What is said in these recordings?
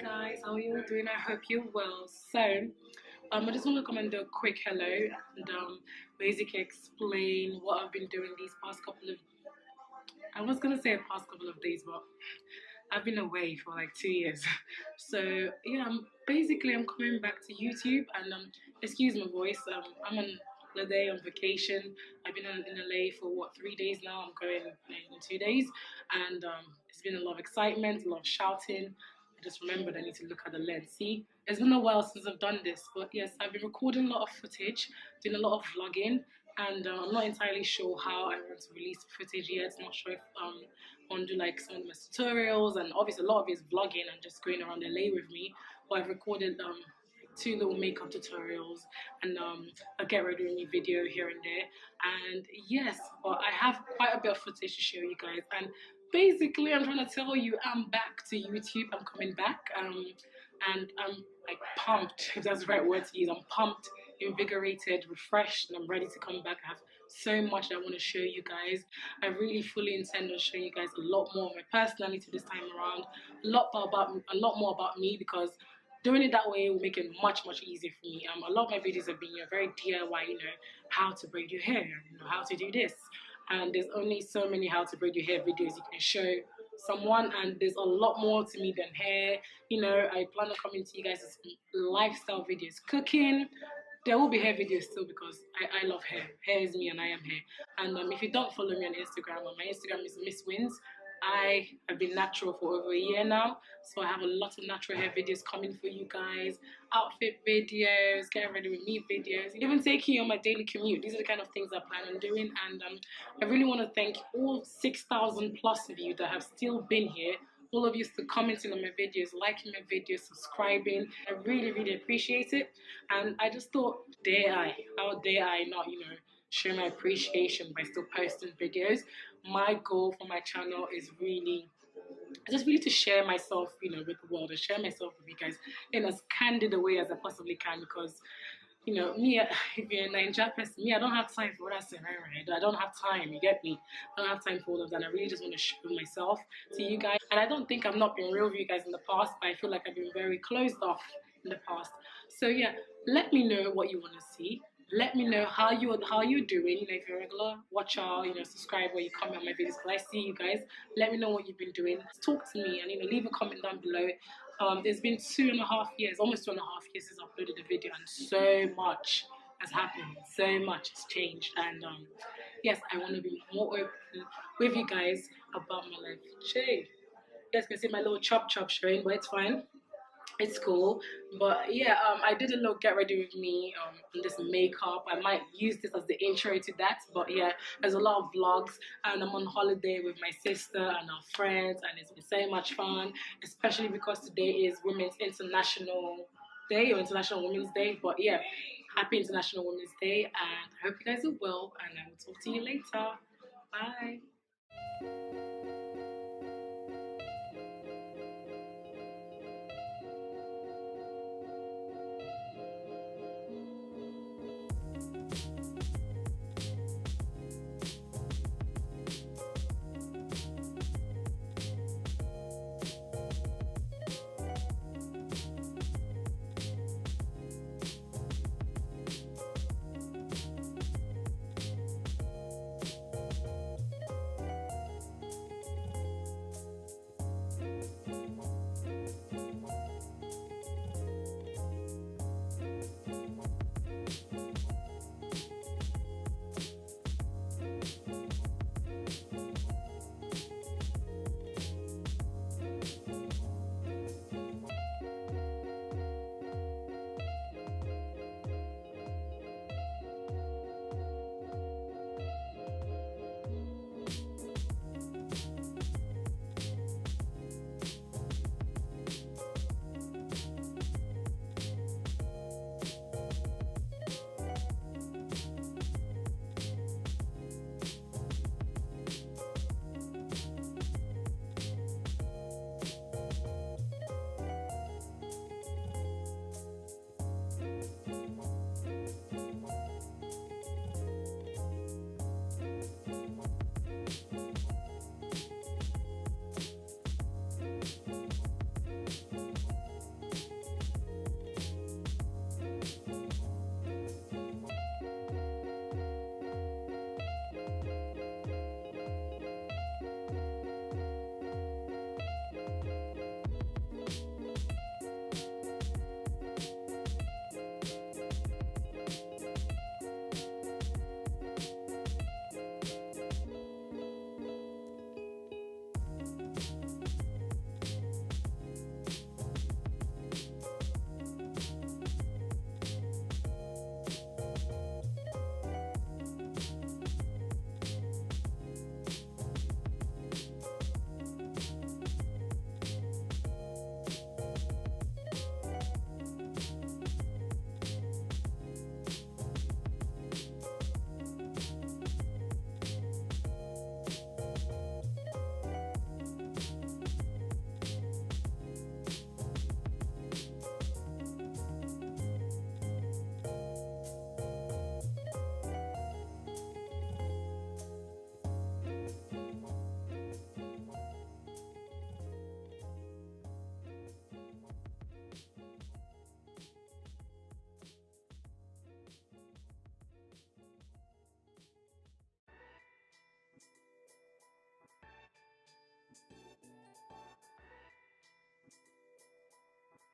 guys, how are you all doing? I hope you're well. So I just want to come and do a quick hello and basically explain what I've been doing these past couple of, I was gonna say past couple of days, but I've been away for like 2 years. So yeah, I'm coming back to YouTube and excuse my voice. I'm on holiday on vacation. I've been in LA for what 3 days now. I'm going in 2 days, and it's been a lot of excitement, a lot of shouting. I just remembered I need to look at the lens. See, it's been a while since I've done this, but yes, I've been recording a lot of footage, doing a lot of vlogging, and I'm not entirely sure how I want to release the footage yet. Not sure if I want to do like some of my tutorials, and obviously a lot of it is vlogging and just going around LA with me. But I've recorded 2 little makeup tutorials and a get ready with me video here and there. And yes, but I have quite a bit of footage to show you guys. And basically, I'm trying to tell you, I'm back to YouTube. I'm coming back, and I'm like pumped, if that's the right word to use. I'm pumped, invigorated, refreshed, and I'm ready to come back. I have so much that I want to show you guys. I really fully intend on showing you guys a lot more of my personality this time around, a lot more about me, because doing it that way will make it much easier for me. A lot of my videos have been very DIY, how to braid your hair, how to do this. And there's only so many how to braid your hair videos you can show someone, and there's a lot more to me than hair. I plan on coming to you guys with some lifestyle videos, cooking. There will be hair videos still, because I love hair. Hair is me and I am hair. And if you don't follow me on Instagram, my Instagram is Miss Wins. I have been natural for over a year now, so I have a lot of natural hair videos coming for you guys, outfit videos, get ready with me videos, even taking you on my daily commute. These are the kind of things I plan on doing, and I really want to thank all 6,000 plus of you that have still been here, all of you still commenting on my videos, liking my videos, subscribing. I really appreciate it, and I just thought, how dare I not, show my appreciation by still posting videos. My goal for my channel is really to share myself, with the world, and share myself with you guys in as candid a way as I possibly can, because me, if you're a Nigerian person, I don't have time for what I say, right? I don't have time, you get me? I don't have time for all of that. I really just want to show myself to you guys. And I don't think I've not been real with you guys in the past, but I feel like I've been very closed off in the past. So yeah, let me know what you want to see. Let me know how you're doing. If you're a regular watcher, subscribe or you comment on my videos, because I see you guys. Let me know what you've been doing. Talk to me, and leave a comment down below. There's been 2.5 years, almost 2.5 years since I uploaded a video, and so much has happened. So much has changed, and yes, I want to be more open with you guys about my life. You guys can see my little chop showing, but it's fine. It's cool. But yeah, I did a little get ready with me on this makeup. I might use this as the intro to that, but yeah, there's a lot of vlogs, and I'm on holiday with my sister and our friends, and it's been so much fun, especially because today is Women's International Day, or International Women's Day. But yeah, happy International Women's Day, and I hope you guys are well, and I will talk to you later. Bye.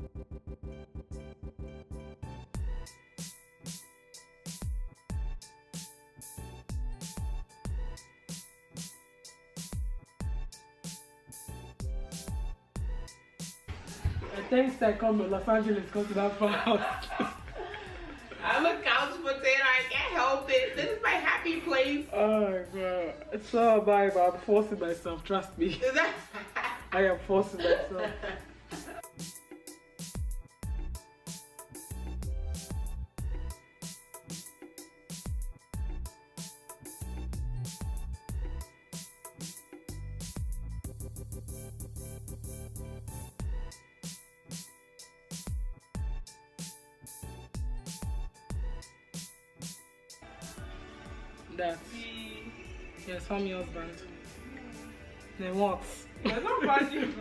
I think I come to Los Angeles, go to that farm. I'm a couch potato. I can't help it. This is my happy place. Oh god, it's so bad, but I'm forcing myself. Trust me. I am forcing myself. That. Yes, I'm your husband. Then what? I'm not bad you.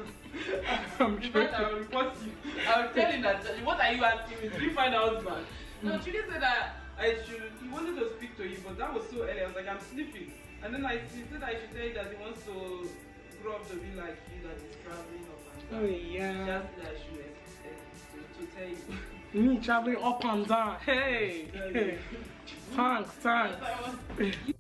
I'm joking. I will report you. I will tell you that. What are you asking me? Did you find a husband? No, she didn't say that I should. He wanted to speak to you, but that was so early. I was like, I'm sleeping. And then he said I should tell you that he wants to grow up to be like you, that he's traveling up and down. Oh yeah. Just that I should to tell you. Me traveling up and down. Hey. Hey. Thanks. You